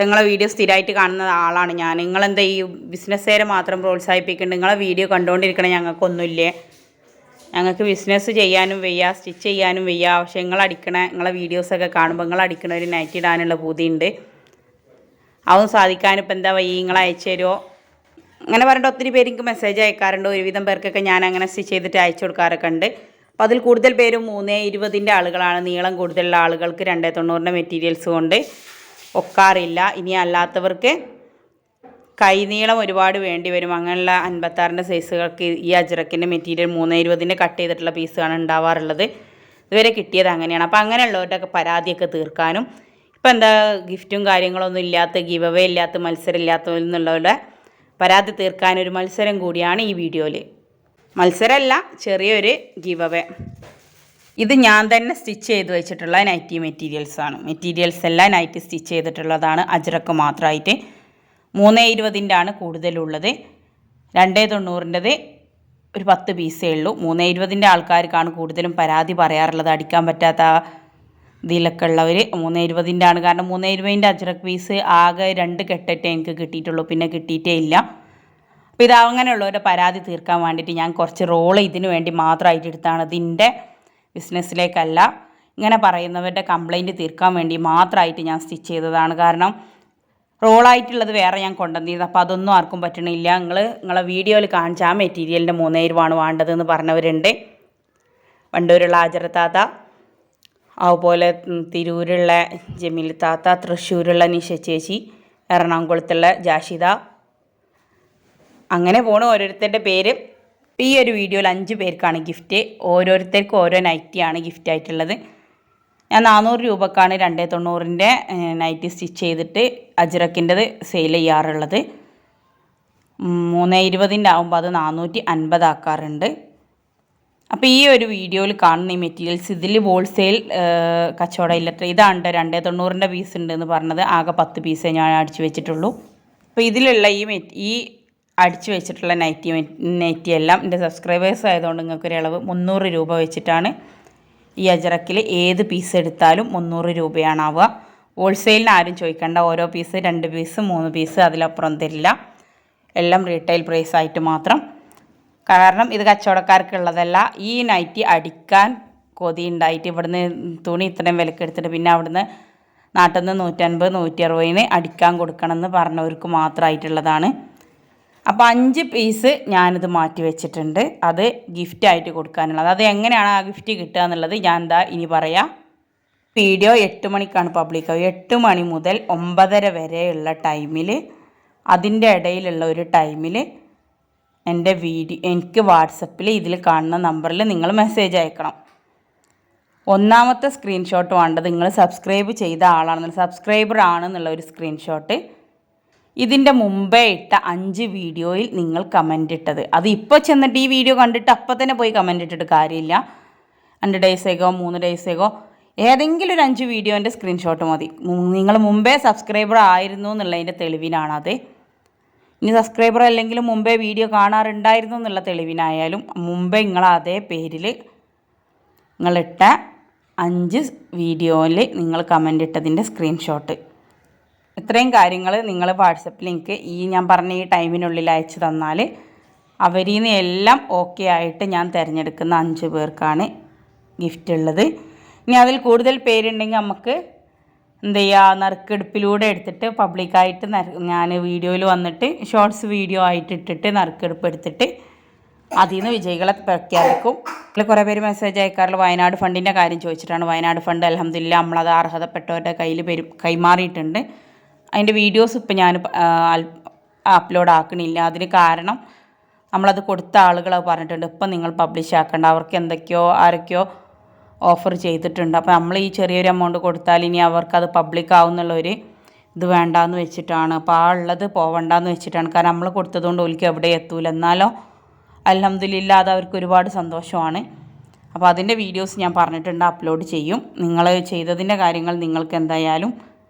നിങ്ങളെ വീഡിയോ സ്ഥിരമായിട്ട് കാണുന്ന ആളാണ് ഞാൻ. നിങ്ങളെന്താ ഈ ബിസിനസ്സുകാരെ മാത്രം പ്രോത്സാഹിപ്പിക്കുന്നുണ്ട്? നിങ്ങളെ വീഡിയോ കണ്ടുകൊണ്ടിരിക്കണേ ഞങ്ങൾക്കൊന്നുമില്ലേ? ഞങ്ങൾക്ക് ബിസിനസ് ചെയ്യാനും വയ്യ, സ്റ്റിച്ച് ചെയ്യാനും വയ്യ. പക്ഷേ നിങ്ങളെ വീഡിയോസൊക്കെ കാണുമ്പോൾ നിങ്ങളടിക്കണ ഒരു നൈറ്റ് ഇടാനുള്ള പൂതിയുണ്ട്. അതൊന്നും സാധിക്കാനിപ്പോൾ എന്താ വയ്യ, നിങ്ങൾ അയച്ചു തരുമോ? അങ്ങനെ പറഞ്ഞിട്ട് ഒത്തിരി പേര് എനിക്ക് മെസ്സേജ് അയക്കാറുണ്ട്. ഒരുവിധം പേർക്കൊക്കെ ഞാൻ അങ്ങനെ സ്റ്റിച്ച് ചെയ്തിട്ട് അയച്ചു കൊടുക്കാറൊക്കെ ഉണ്ട്. അപ്പോൾ അതിൽ കൂടുതൽ പേരും 320 ആളുകളാണ്. നീളം കൂടുതലുള്ള ആളുകൾക്ക് 290 മെറ്റീരിയൽസ് കൊണ്ട് ഒക്കാറില്ല. ഇനി അല്ലാത്തവർക്ക് കൈനീളം ഒരുപാട് വേണ്ടി വരും. അങ്ങനെയുള്ള 56 സൈസുകൾക്ക് ഈ അജ്രക്കിൻ്റെ മെറ്റീരിയൽ 320 കട്ട് ചെയ്തിട്ടുള്ള പീസാണ് ഉണ്ടാവാറുള്ളത്. ഇതുവരെ കിട്ടിയത് അങ്ങനെയാണ്. അപ്പോൾ അങ്ങനെയുള്ളവരുടെയൊക്കെ പരാതിയൊക്കെ തീർക്കാനും ഇപ്പോൾ എന്താ ഗിഫ്റ്റും കാര്യങ്ങളൊന്നും ഇല്ലാത്ത, ഗിവ് അവേ ഇല്ലാത്ത, മത്സരം ഇല്ലാത്തവരെന്നുള്ളവരുടെ പരാതി തീർക്കാനൊരു മത്സരം കൂടിയാണ് ഈ വീഡിയോയിൽ. മത്സരമല്ല, ചെറിയൊരു ഗിവ് അവേ. ഇത് ഞാൻ തന്നെ സ്റ്റിച്ച് ചെയ്ത് വെച്ചിട്ടുള്ള നൈറ്റി മെറ്റീരിയൽസാണ്. മെറ്റീരിയൽസ് എല്ലാം നൈറ്റി സ്റ്റിച്ച് ചെയ്തിട്ടുള്ളതാണ്. അജ്രക്ക് മാത്രമായിട്ട് 320 ആണ് കൂടുതലുള്ളത്. 290 ഒരു 10 പീസേ ഉള്ളൂ. 320 ആൾക്കാർക്കാണ് കൂടുതലും പരാതി പറയാറുള്ളത്. അടിക്കാൻ പറ്റാത്ത ഇതിലൊക്കെ ഉള്ളവർ 320 ആണ്. കാരണം 320 അജ്രക്ക് പീസ് ആകെ 2 കെട്ടിട്ടേ എനിക്ക് കിട്ടിയിട്ടുള്ളൂ, പിന്നെ കിട്ടിയിട്ടേ ഇല്ല. അപ്പോൾ ഇത് അങ്ങനെയുള്ളവരുടെ പരാതി തീർക്കാൻ വേണ്ടിയിട്ട് ഞാൻ കുറച്ച് റോള് ഇതിന് വേണ്ടി മാത്രമായിട്ട് എടുത്താണ്. ഇതിൻ്റെ ബിസിനസ്സിലേക്കല്ല, ഇങ്ങനെ പറയുന്നവരുടെ കംപ്ലൈൻറ്റ് തീർക്കാൻ വേണ്ടി മാത്രമായിട്ട് ഞാൻ സ്റ്റിച്ച് ചെയ്തതാണ്. കാരണം റോളായിട്ടുള്ളത് വേറെ ഞാൻ കൊണ്ടുവന്നിരുന്നു. അപ്പോൾ അതൊന്നും ആർക്കും പറ്റണില്ല. നിങ്ങളെ വീഡിയോയിൽ കാണിച്ച ആ മെറ്റീരിയലിൻ്റെ 320 വേണ്ടതെന്ന് പറഞ്ഞവരുണ്ട്. വണ്ടൂരുള്ള ആജറത്താത്ത, അതുപോലെ തിരൂരുള്ള ജമീൽ താത്ത, തൃശ്ശൂരുള്ള നിഷ ചേച്ചി, എറണാകുളത്തുള്ള ജാഷിദ, അങ്ങനെ പോണ ഓരോരുത്തരുടെ പേര്. ഈ ഒരു വീഡിയോയിൽ 5 പേർക്കാണ് ഗിഫ്റ്റ്. ഓരോരുത്തർക്കും ഓരോ നൈറ്റിയാണ് ഗിഫ്റ്റ് ആയിട്ടുള്ളത്. ഞാൻ 400 രൂപക്കാണ് 290 നൈറ്റി സ്റ്റിച്ച് ചെയ്തിട്ട് അജ്രക്കിൻ്റെത് സെയിൽ ചെയ്യാറുള്ളത്. 320 ആകുമ്പോൾ അത് 450 ആക്കാറുണ്ട്. അപ്പോൾ ഈ ഒരു വീഡിയോയിൽ കാണുന്ന ഈ മെറ്റീരിയൽസ് ഇതിൽ ഹോൾസെയിൽ കച്ചവടം ഇല്ലത്ര. ഇതാണ് 290 പീസ് ഉണ്ടെന്ന് പറഞ്ഞത്. ആകെ 10 പീസേ ഞാൻ അടിച്ചു വെച്ചിട്ടുള്ളൂ. അപ്പോൾ ഇതിലുള്ള ഈ അടിച്ചു വെച്ചിട്ടുള്ള നൈറ്റി എല്ലാം എൻ്റെ സബ്സ്ക്രൈബേഴ്സ് ആയതുകൊണ്ട് നിങ്ങൾക്കൊരു ഇളവ് 300 രൂപ വെച്ചിട്ടാണ്. ഈ അജ്രക്കിൽ ഏത് പീസ് എടുത്താലും 300 രൂപയാണ് ആവുക. ഹോൾസെയിലിന് ആരും ചോദിക്കേണ്ട. ഓരോ പീസ് 2 പീസ് 3 പീസ് അതിലപ്പുറം തരില്ല. എല്ലാം റീറ്റെയിൽ പ്രൈസ് ആയിട്ട് മാത്രം. കാരണം ഇത് കച്ചവടക്കാർക്കുള്ളതല്ല. ഈ നൈറ്റി അടിക്കാൻ കൊതി ഉണ്ടായിട്ട് ഇവിടുന്ന് തുണി ഇത്രയും വിലക്ക് എടുത്തിട്ട് പിന്നെ അവിടുന്ന് നാട്ടിൽ നിന്ന് 150 160 അടിക്കാൻ കൊടുക്കണമെന്ന് പറഞ്ഞവർക്ക് മാത്രമായിട്ടുള്ളതാണ്. അപ്പോൾ 5 പീസ് ഞാനിത് മാറ്റി വെച്ചിട്ടുണ്ട്. അത് ഗിഫ്റ്റായിട്ട് കൊടുക്കാനുള്ളത്. അത് എങ്ങനെയാണ് ആ ഗിഫ്റ്റ് കിട്ടുക എന്നുള്ളത് ഞാൻ ഇനി പറയാം. വീഡിയോ 8 മണിക്കാണ് പബ്ലിക് ആവുക. 8 മണി മുതൽ 9:30 വരെയുള്ള ടൈമിൽ, അതിൻ്റെ ഇടയിലുള്ള ഒരു ടൈമിൽ എനിക്ക് വാട്സപ്പിൽ ഇതിൽ കാണുന്ന നമ്പറിൽ നിങ്ങൾ മെസ്സേജ് അയക്കണം. ഒന്നാമത്തെ സ്ക്രീൻഷോട്ട് വേണ്ടത് നിങ്ങൾ സബ്സ്ക്രൈബ് ചെയ്ത ആളാണെന്നുള്ള, സബ്സ്ക്രൈബർ ആണെന്നുള്ള ഒരു സ്ക്രീൻഷോട്ട്. ഇതിൻ്റെ മുമ്പേ ഇട്ട 5 വീഡിയോയിൽ നിങ്ങൾ കമൻ്റ് ഇട്ടത്. അത് ഇപ്പോൾ ചെന്നിട്ട് ഈ വീഡിയോ കണ്ടിട്ട് അപ്പം തന്നെ പോയി കമൻ്റ് ഇട്ടിട്ട് കാര്യമില്ല. 2 ഡേയ്സേക്കോ 3 ഡേയ്സേക്കോ ഏതെങ്കിലും ഒരു 5 വീഡിയോൻ്റെ സ്ക്രീൻഷോട്ട് മതി. നിങ്ങൾ മുമ്പേ സബ്സ്ക്രൈബർ ആയിരുന്നു എന്നുള്ളതിൻ്റെ തെളിവിനാണത്. ഇനി സബ്സ്ക്രൈബർ അല്ലെങ്കിലും മുമ്പേ വീഡിയോ കാണാറുണ്ടായിരുന്നു എന്നുള്ള തെളിവിനായാലും മുമ്പേ നിങ്ങൾ അതേ പേരിൽ നിങ്ങളിട്ട 5 വീഡിയോയിൽ നിങ്ങൾ കമൻ്റ് ഇട്ടതിൻ്റെ സ്ക്രീൻഷോട്ട്, ഇത്രയും കാര്യങ്ങൾ നിങ്ങൾ വാട്സപ്പിൽ എനിക്ക് ഞാൻ പറഞ്ഞ ഈ ടൈമിനുള്ളിൽ അയച്ചു തന്നാൽ അവരിൽ നിന്ന് എല്ലാം ഓക്കെ ആയിട്ട് ഞാൻ തിരഞ്ഞെടുക്കുന്ന 5 പേർക്കാണ് ഗിഫ്റ്റ് ഉള്ളത്. ഇനി അതിൽ കൂടുതൽ പേരുണ്ടെങ്കിൽ നമുക്ക് എന്ത് ചെയ്യുക, നറുക്കെടുപ്പിലൂടെ എടുത്തിട്ട് പബ്ലിക്കായിട്ട് ഞാൻ വീഡിയോയിൽ വന്നിട്ട് ഷോർട്സ് വീഡിയോ ആയിട്ട് ഇട്ടിട്ട് നറുക്കെടുപ്പ് എടുത്തിട്ട് അതിൽ നിന്ന് വിജയികളെ പ്രഖ്യാപിക്കും. ഇതിൽ കുറേ പേര് മെസ്സേജ് അയക്കാറുള്ള വയനാട് ഫണ്ടിൻ്റെ കാര്യം ചോദിച്ചിട്ടാണ്. വയനാട് ഫണ്ട് അൽഹംദുലില്ലാ നമ്മളത് അർഹതപ്പെട്ടവരുടെ കയ്യിൽ കൈമാറിയിട്ടുണ്ട്. അതിൻ്റെ വീഡിയോസ് ഇപ്പം ഞാൻ അപ്ലോഡ് ആക്കണില്ല. അതിന് കാരണം നമ്മളത് കൊടുത്ത ആളുകൾ പറഞ്ഞിട്ടുണ്ട് ഇപ്പം നിങ്ങൾ പബ്ലിഷ് ആക്കേണ്ട, അവർക്ക് എന്തൊക്കെയോ ആരൊക്കെയോ ഓഫർ ചെയ്തിട്ടുണ്ട്. അപ്പോൾ നമ്മൾ ഈ ചെറിയൊരു എമൗണ്ട് കൊടുത്താൽ ഇനി അവർക്കത് പബ്ലിക് ആവുന്നുള്ളൊരു ഇത് വേണ്ടാന്ന് വെച്ചിട്ടാണ്. അപ്പോൾ ആ ഉള്ളത് പോവണ്ടെന്ന് വെച്ചിട്ടാണ്. കാരണം നമ്മൾ കൊടുത്തതുകൊണ്ട് ഒലിക്ക് എവിടെ എത്തൂല. എന്നാലോ അൽഹംദുലില്ലാ അത് അവർക്ക് ഒരുപാട് സന്തോഷമാണ്. അപ്പോൾ അതിൻ്റെ വീഡിയോസ് ഞാൻ പറഞ്ഞിട്ടുണ്ട്, അപ്ലോഡ് ചെയ്യും. നിങ്ങൾ ചെയ്തതിൻ്റെ കാര്യങ്ങൾ നിങ്ങൾക്ക് എന്തായാലും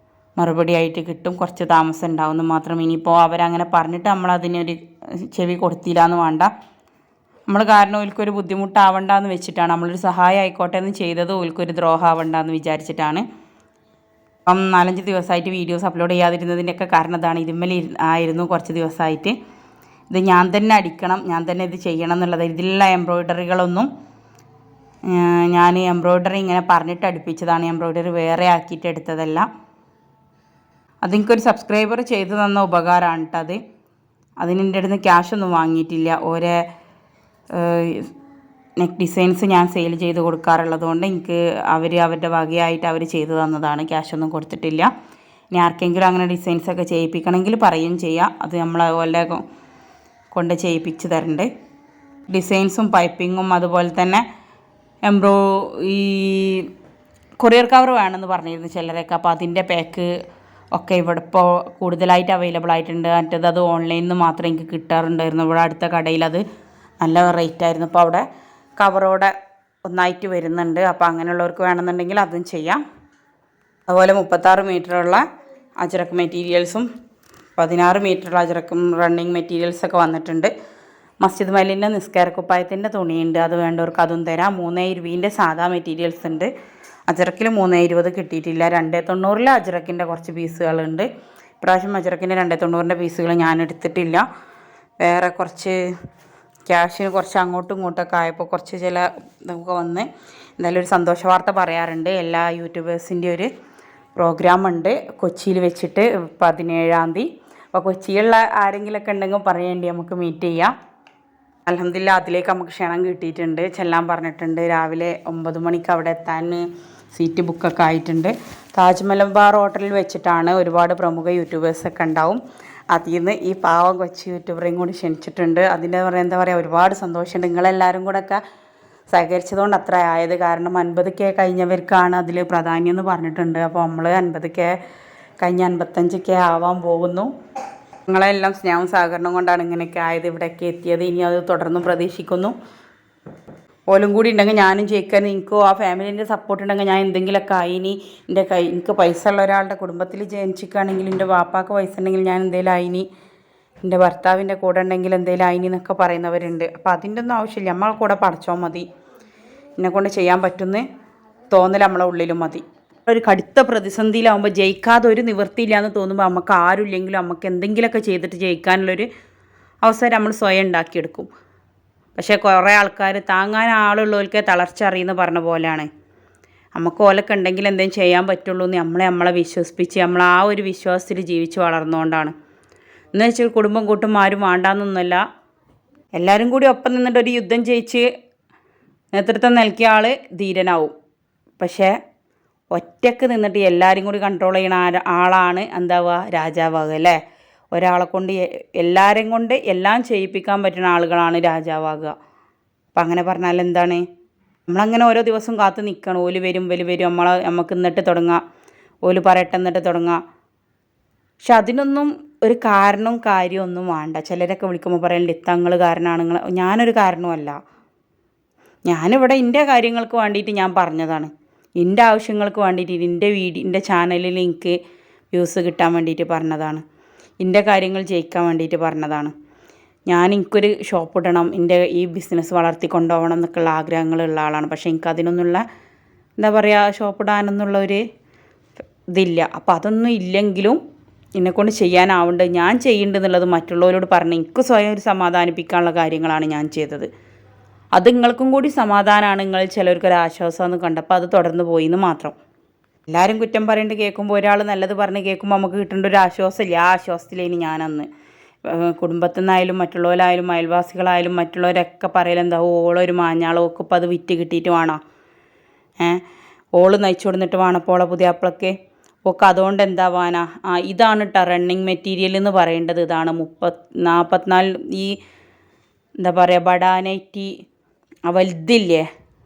മറുപടി ആയിട്ട് കിട്ടും. കുറച്ച് താമസം ഉണ്ടാവുമെന്ന് മാത്രം. ഇനിയിപ്പോൾ അവരങ്ങനെ പറഞ്ഞിട്ട് നമ്മളതിനൊരു ചെവി കൊടുത്തില്ല എന്ന് വേണ്ട. നമ്മൾ കാരണം ഓൽക്കൊരു ബുദ്ധിമുട്ടാവണ്ടെന്ന് വെച്ചിട്ടാണ്. നമ്മളൊരു സഹായം ആയിക്കോട്ടെ എന്ന് ചെയ്തത് ഓൽക്കൊരു ദ്രോഹം ആവണ്ടെന്ന് വിചാരിച്ചിട്ടാണ്. അപ്പം 4-5 ദിവസമായിട്ട് വീഡിയോസ് അപ്ലോഡ് ചെയ്യാതിരുന്നതിൻ്റെയൊക്കെ കാരണം ഇതാണ്. ഇതിന്മേൽ ആയിരുന്നു കുറച്ച് ദിവസമായിട്ട്. ഇത് ഞാൻ തന്നെ അടിക്കണം, ഞാൻ തന്നെ ഇത് ചെയ്യണം എന്നുള്ളത്. ഇതിലുള്ള എംബ്രോയ്ഡറികളൊന്നും ഞാൻ എംബ്രോയ്ഡറി ഇങ്ങനെ പറഞ്ഞിട്ട് അടുപ്പിച്ചതാണ്, എംബ്രോയ്ഡറി വേറെ ആക്കിയിട്ട് എടുത്തതല്ല. അതെനിക്കൊരു സബ്സ്ക്രൈബർ ചെയ്തു തന്ന ഉപകാരമാണ് കേട്ടോ അത്. അതിന് എൻ്റെ അടുത്ത് ക്യാഷൊന്നും വാങ്ങിയിട്ടില്ല. ഓരോ നെക്ക് ഡിസൈൻസ് ഞാൻ സെയിൽ ചെയ്ത് കൊടുക്കാറുള്ളത് കൊണ്ട് എനിക്ക് അവരുടെ വകയായിട്ട് അവർ ചെയ്തു തന്നതാണ്, ക്യാഷൊന്നും കൊടുത്തിട്ടില്ല. ഇനി ആർക്കെങ്കിലും അങ്ങനെ ഡിസൈൻസൊക്കെ ചെയ്യിപ്പിക്കണമെങ്കിൽ പറയുകയും ചെയ്യാം, അത് നമ്മളെ കൊണ്ട് ചെയ്യിപ്പിച്ച് തരുന്നുണ്ട്. ഡിസൈൻസും പൈപ്പിങ്ങും അതുപോലെ തന്നെ ഈ കൊറിയർ കവർ വേണമെന്ന് പറഞ്ഞിരുന്നു ചിലരൊക്കെ. അപ്പോൾ അതിൻ്റെ പാക്ക് ഒക്കെ ഇവിടെ ഇപ്പോൾ കൂടുതലായിട്ട് അവൈലബിൾ ആയിട്ടുണ്ട്. മറ്റേത് അത് ഓൺലൈനിൽ നിന്ന് മാത്രമേ എനിക്ക് കിട്ടാറുണ്ടായിരുന്നു. ഇവിടെ അടുത്ത കടയിൽ അത് നല്ല റേറ്റ് ആയിരുന്നു. അപ്പോൾ അവിടെ കവറോടെ ഒന്നായിട്ട് വരുന്നുണ്ട്. അപ്പോൾ അങ്ങനെയുള്ളവർക്ക് വേണമെന്നുണ്ടെങ്കിൽ അതും ചെയ്യാം. അതുപോലെ 36 മീറ്ററുള്ള അജ്രക്ക് മെറ്റീരിയൽസും 16 മീറ്ററുള്ള അജ്രക്കും റണ്ണിങ് മെറ്റീരിയൽസൊക്കെ വന്നിട്ടുണ്ട്. മസ്ജിദ് മലിൻ്റെ നിസ്കാരക്കുപ്പായത്തിൻ്റെ തുണിയുണ്ട്, അത് വേണ്ടവർക്ക് അതും തരാം. 320ൻ്റെ സാധാ മെറ്റീരിയൽസ് ഉണ്ട്. അജ്രക്കിൽ 320 കിട്ടിയിട്ടില്ല. 290 അജ്രക്കിൻ്റെ കുറച്ച് പീസുകളുണ്ട്. ഇപ്രാവശ്യം അജ്രക്കിൻ്റെ 290ൻ്റെ പീസുകൾ ഞാൻ എടുത്തിട്ടില്ല. വേറെ കുറച്ച് ക്യാഷിന് കുറച്ച് അങ്ങോട്ടും ഇങ്ങോട്ടൊക്കെ ആയപ്പോൾ കുറച്ച് ചില ഇതൊക്കെ വന്ന്. എന്തായാലും ഒരു സന്തോഷ വാർത്ത പറയാറുണ്ട്. എല്ലാ യൂട്യൂബേഴ്സിൻ്റെ ഒരു പ്രോഗ്രാം ഉണ്ട് കൊച്ചിയിൽ വെച്ചിട്ട് 17-ാം തീയതി. അപ്പോൾ കൊച്ചിയിലുള്ള ആരെങ്കിലുമൊക്കെ ഉണ്ടെങ്കിൽ പറയേണ്ടി, നമുക്ക് മീറ്റ് ചെയ്യാം. അൽഹംദുലില്ലാ അതിലേക്ക് നമുക്ക് ക്ഷണം കിട്ടിയിട്ടുണ്ട്, ചെല്ലാൻ പറഞ്ഞിട്ടുണ്ട്. രാവിലെ 9 മണിക്ക് അവിടെ എത്താൻ സീറ്റ് ബുക്കൊക്കെ ആയിട്ടുണ്ട്. താജ് മലബാർ ഹോട്ടലിൽ വെച്ചിട്ടാണ്. ഒരുപാട് പ്രമുഖ യൂട്യൂബേഴ്സൊക്കെ ഉണ്ടാവും. അതിൽ നിന്ന് ഈ പാവം കൊച്ചി യൂട്യൂബറേയും കൂടി ക്ഷണിച്ചിട്ടുണ്ട്. അതിൻ്റെ എന്താ പറയുക, ഒരുപാട് സന്തോഷമുണ്ട്. നിങ്ങളെല്ലാവരും കൂടെ ഒക്കെ സഹകരിച്ചതുകൊണ്ട് അത്ര ആയത്. കാരണം 50K കഴിഞ്ഞവർക്കാണ് അതിൽ പ്രാധാന്യം എന്ന് പറഞ്ഞിട്ടുണ്ട്. അപ്പോൾ നമ്മൾ 50K കഴിഞ്ഞ് 55K ആവാൻ പോകുന്നു. നിങ്ങളെല്ലാം സ്നേഹവും സഹകരണം കൊണ്ടാണ് ഇങ്ങനെയൊക്കെ ആയത്, ഇവിടെയൊക്കെ എത്തിയത്. ഇനി അത് തുടർന്നും പ്രതീക്ഷിക്കുന്നു. ഓലും കൂടി ഉണ്ടെങ്കിൽ ഞാനും ജയിക്കാൻ, എനിക്കോ ആ ഫാമിലീൻ്റെ സപ്പോർട്ട് ഉണ്ടെങ്കിൽ ഞാൻ എന്തെങ്കിലുമൊക്കെ ആയിനി. എനിക്ക് പൈസ ഉള്ള ഒരാളുടെ കുടുംബത്തിൽ ജനിച്ചിക്കുകയാണെങ്കിൽ, എൻ്റെ വാപ്പാക്ക് പൈസ ഉണ്ടെങ്കിൽ ഞാൻ എന്തെങ്കിലും ആയിനി, എൻ്റെ ഭർത്താവിൻ്റെ കൂടെ ഉണ്ടെങ്കിൽ എന്തെങ്കിലും ആയിനി എന്നൊക്കെ പറയുന്നവരുണ്ട്. അപ്പോൾ അതിൻ്റെ ഒന്നും ആവശ്യമില്ല. നമ്മളെ കൂടെ പഠിച്ചാൽ മതി. എന്നെക്കൊണ്ട് ചെയ്യാൻ പറ്റുന്ന തോന്നൽ നമ്മളെ ഉള്ളിലും മതി. ഒരു കടുത്ത പ്രതിസന്ധിയിലാവുമ്പോൾ ജയിക്കാതെ ഒരു നിവൃത്തിയില്ല എന്ന് തോന്നുമ്പോൾ നമുക്ക് ആരുമില്ലെങ്കിലും നമുക്ക് എന്തെങ്കിലുമൊക്കെ ചെയ്തിട്ട് ജയിക്കാനുള്ളൊരു അവസരം നമ്മൾ സ്വയം ഉണ്ടാക്കിയെടുക്കും. പക്ഷേ കുറേ ആൾക്കാർ താങ്ങാൻ ആളുള്ളവർക്ക് തളർച്ച അറിയുമെന്ന് പറഞ്ഞ പോലെയാണ്. നമുക്ക് ഓലൊക്കെ ഉണ്ടെങ്കിൽ എന്തെങ്കിലും ചെയ്യാൻ പറ്റുള്ളൂ എന്ന് നമ്മളെ വിശ്വസിപ്പിച്ച് നമ്മൾ ആ ഒരു വിശ്വാസത്തിൽ ജീവിച്ച് വളർന്നുകൊണ്ടാണ്. എന്ന് വെച്ചാൽ കുടുംബം കൂട്ടും ആരും വേണ്ടാന്നൊന്നുമല്ല. എല്ലാവരും കൂടി ഒപ്പം നിന്നിട്ട് ഒരു യുദ്ധം ജയിച്ച് നേതൃത്വം നൽകിയ ആൾ ധീരനാവും. പക്ഷേ ഒറ്റയ്ക്ക് നിന്നിട്ട് എല്ലാവരും കൂടി കൺട്രോൾ ചെയ്യുന്ന ആളാണ് എന്താവുക, രാജാവാകുക അല്ലേ. ഒരാളെ കൊണ്ട് എല്ലാവരെയും കൊണ്ട് എല്ലാം ചെയ്യിപ്പിക്കാൻ പറ്റുന്ന ആളുകളാണ് രാജാവാകുക. അപ്പം അങ്ങനെ പറഞ്ഞാൽ എന്താണ്, നമ്മളങ്ങനെ ഓരോ ദിവസവും കാത്ത് നിൽക്കണം. ഓല് വരും നമുക്ക് എന്നിട്ട് തുടങ്ങാം, ഓല് പറയട്ടെ എന്നിട്ട് തുടങ്ങാം. പക്ഷെ അതിനൊന്നും ഒരു കാരണവും കാര്യമൊന്നും വേണ്ട. ചിലരൊക്കെ വിളിക്കുമ്പോൾ പറയലുണ്ട് ഇത്തങ്ങൾ കാരണമാണ്. ഞാനൊരു കാരണവുമല്ല. ഞാനിവിടെ എൻ്റെ കാര്യങ്ങൾക്ക് വേണ്ടിയിട്ട് ഞാൻ പറഞ്ഞതാണ്. എൻ്റെ ആവശ്യങ്ങൾക്ക് വേണ്ടിയിട്ട് എൻ്റെ ചാനലിൽ എനിക്ക് വ്യൂസ് കിട്ടാൻ വേണ്ടിയിട്ട് പറഞ്ഞതാണ്. എൻ്റെ കാര്യങ്ങൾ ജയിക്കാൻ വേണ്ടിയിട്ട് പറഞ്ഞതാണ്. എനിക്കൊരു ഷോപ്പ് ഇടണം, എൻ്റെ ഈ ബിസിനസ് വളർത്തിക്കൊണ്ടുപോകണം എന്നൊക്കെയുള്ള ആഗ്രഹങ്ങളുള്ള ആളാണ്. പക്ഷേ എനിക്കതിനൊന്നുള്ള എന്താ പറയുക, ഷോപ്പ് ഇടാനൊന്നുള്ള ഒരു ഇതില്ല. അപ്പോൾ അതൊന്നും ഇല്ലെങ്കിലും എന്നെക്കൊണ്ട് ചെയ്യാനാവുന്നുണ്ട്, ഞാൻ ചെയ്യുന്നുണ്ടെന്നുള്ളത് മറ്റുള്ളവരോട് പറഞ്ഞ് എനിക്ക് സ്വയം ഒരു സമാധാനിപ്പിക്കാനുള്ള കാര്യങ്ങളാണ് ഞാൻ ചെയ്തത്. അത് നിങ്ങൾക്കും കൂടി സമാധാനമാണ്, നിങ്ങൾ ചിലർക്കൊരാശ്വാസമെന്ന് കണ്ടപ്പോൾ അത് തുടർന്ന് പോയി എന്ന് മാത്രം. എല്ലാവരും കുറ്റം പറയേണ്ടി കേൾക്കുമ്പോൾ ഒരാൾ നല്ലത് പറഞ്ഞ് കേൾക്കുമ്പോൾ നമുക്ക് കിട്ടേണ്ട ഒരു ആശ്വാസമില്ല. ആ ആശ്വാസത്തിലേനി ഞാനന്ന്. കുടുംബത്തിൽ നിന്നായാലും മറ്റുള്ളവരായാലും അയൽവാസികളായാലും മറ്റുള്ളവരൊക്കെ പറയലെന്താ, ഓളൊരു മാഞ്ഞാളോ ഒക്കെ ഇപ്പോൾ അത് വിറ്റ് കിട്ടിയിട്ട് വേണം, ഓള് നയിച്ചു കൊടുത്തിട്ട് വേണം ഇപ്പോൾ ഓളെ പുതിയാപ്പിളക്ക് ഒക്കെ. അതുകൊണ്ട് എന്താവാനാ, ഇതാണ് കേട്ടോ റണ്ണിങ് മെറ്റീരിയൽ എന്ന് പറയേണ്ടത്. ഇതാണ് 44 ഈ എന്താ പറയുക ബഡാ നൈറ്റി വലുതില്ലേ,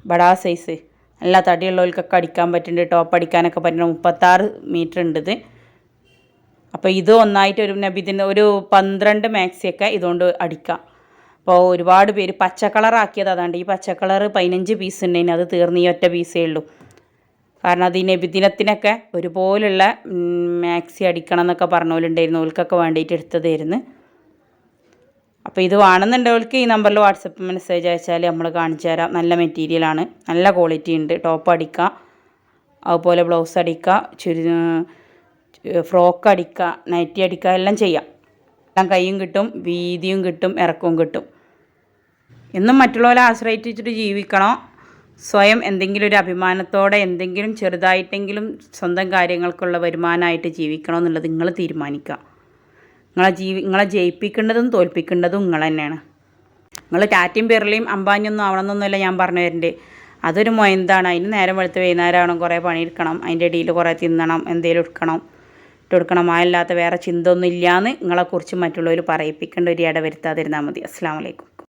ബഡാ സൈസ് നല്ല തടിയുള്ളവർക്കൊക്കെ അടിക്കാൻ പറ്റുന്നുണ്ട്, ടോപ്പ് അടിക്കാനൊക്കെ പറ്റുന്നുണ്ട്. 36 മീറ്റർ ഉണ്ട് ഇത്. അപ്പോൾ ഇത് ഒന്നായിട്ട് ഒരു നബിദിന് ഒരു 12 മാക്സിയൊക്കെ ഇതുകൊണ്ട് അടിക്കാം. അപ്പോൾ ഒരുപാട് പേര് പച്ച കളറാക്കിയത് അതാണ്ട്. ഈ പച്ച കളർ 15 പീസ് ഉണ്ടെങ്കിൽ അത് തീർന്ന് ഈ ഒറ്റ പീസേ ഉള്ളൂ. കാരണം അത് ഈ നബിദിനത്തിനൊക്കെ ഒരുപോലുള്ള മാക്സി അടിക്കണം എന്നൊക്കെ പറഞ്ഞോലുണ്ടായിരുന്നു. ഓൽക്കൊക്കെ വേണ്ടിയിട്ട് എടുത്തതായിരുന്നു. അപ്പോൾ ഇത് വേണമെന്നുണ്ടവർക്ക് ഈ നമ്പറിൽ വാട്സപ്പ് മെസ്സേജ് അയച്ചാൽ നമ്മൾ കാണിച്ചു തരാം. നല്ല മെറ്റീരിയലാണ്, നല്ല ക്വാളിറ്റി ഉണ്ട്, ടോപ്പ് അടിക്കാം. അതുപോലെ ബ്ലൗസ് അടിക്കുക, ഫ്രോക്ക് അടിക്കുക, നൈറ്റി അടിക്കുക, എല്ലാം ചെയ്യാം. എല്ലാം കൈയും കിട്ടും, വീതിയും കിട്ടും, ഇറക്കവും കിട്ടും. എന്നും മറ്റുള്ളവരെ ആശ്രയിച്ചിട്ട് ജീവിക്കണോ, സ്വയം എന്തെങ്കിലും ഒരു അഭിമാനത്തോടെ എന്തെങ്കിലും ചെറുതായിട്ടെങ്കിലും സ്വന്തം കാര്യങ്ങൾക്കുള്ള വരുമാനമായിട്ട് ജീവിക്കണോ എന്നുള്ളത് നിങ്ങൾ തീരുമാനിക്കുക. നിങ്ങളെ ജയിപ്പിക്കേണ്ടതും തോൽപ്പിക്കേണ്ടതും നിങ്ങൾ തന്നെയാണ്. നിങ്ങൾ ടാറ്റയും ബിർളയും അംബാനിയൊന്നും ആവണമെന്നൊന്നുമല്ല ഞാൻ പറഞ്ഞു തരേണ്ടത്. അതൊരു മൊയന്താണ്. അതിന് നേരം വെളുത്ത് വൈകുന്നേരം ആവണം, കുറേ പണിയെടുക്കണം, അതിൻ്റെ ഇടയിൽ കുറേ തിന്നണം, എന്തെങ്കിലും ഇട്ടെടുക്കണം. അതല്ലാത്ത വേറെ ചിന്ത ഒന്നും ഇല്ലയെന്ന് നിങ്ങളെക്കുറിച്ച് മറ്റുള്ളവർ പറയിപ്പിക്കേണ്ട ഒരു ഇട വരുത്താതിരുന്നാൽ മതി. അസ്സലാമു അലൈക്കും.